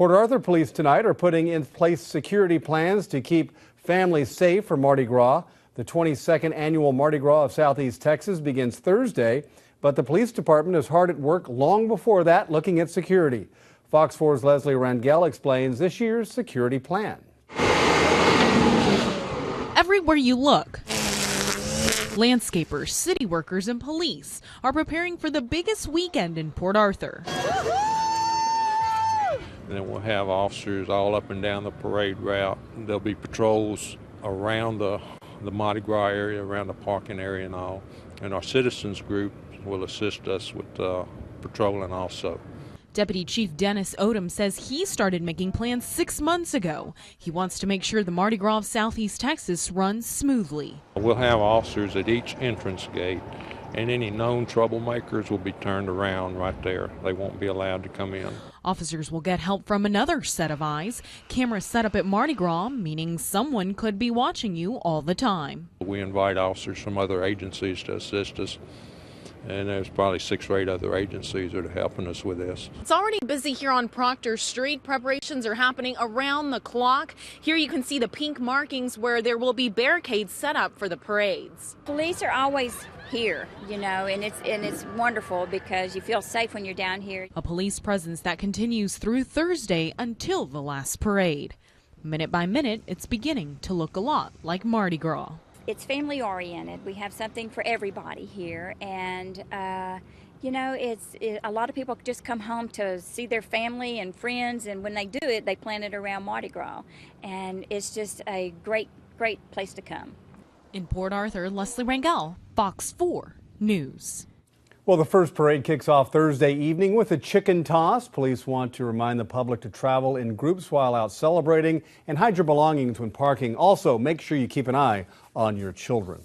Port Arthur police tonight are putting in place security plans to keep families safe for Mardi Gras. The 22nd annual Mardi Gras of Southeast Texas begins Thursday, but the police department is hard at work long before that looking at security. Fox 4's Leslie Rangel explains this year's security plan. Everywhere you look, landscapers, city workers, and police are preparing for the biggest weekend in Port Arthur. And then we'll have officers all up and down the parade route. There'll be patrols around the Mardi Gras area, around the parking area and all. And our citizens group will assist us with patrolling also. Deputy Chief Dennis Odom says he started making plans 6 months ago. He wants to make sure the Mardi Gras of Southeast Texas runs smoothly. We'll have officers at each entrance gate, and any known troublemakers will be turned around right there. They won't be allowed to come in. Officers will get help from another set of eyes. Cameras set up at Mardi Gras, meaning someone could be watching you all the time. We invite officers from other agencies to assist us. And there's probably 6 or 8 other agencies that are helping us with this. It's already busy here on Proctor Street. Preparations are happening around the clock. Here you can see the pink markings where there will be barricades set up for the parades. Police are always here, you know, and it's wonderful because you feel safe when you're down here. A police presence that continues through Thursday until the last parade. Minute by minute, it's beginning to look a lot like Mardi Gras. It's family oriented. We have something for everybody here, and you know, a lot of people just come home to see their family and friends, and when they do it, they plan it around Mardi Gras, and it's just a great place to come. In Port Arthur, Leslie Rangel, Fox 4 News. Well, the first parade kicks off Thursday evening with a chicken toss. Police want to remind the public to travel in groups while out celebrating and hide your belongings when parking. Also, make sure you keep an eye on your children.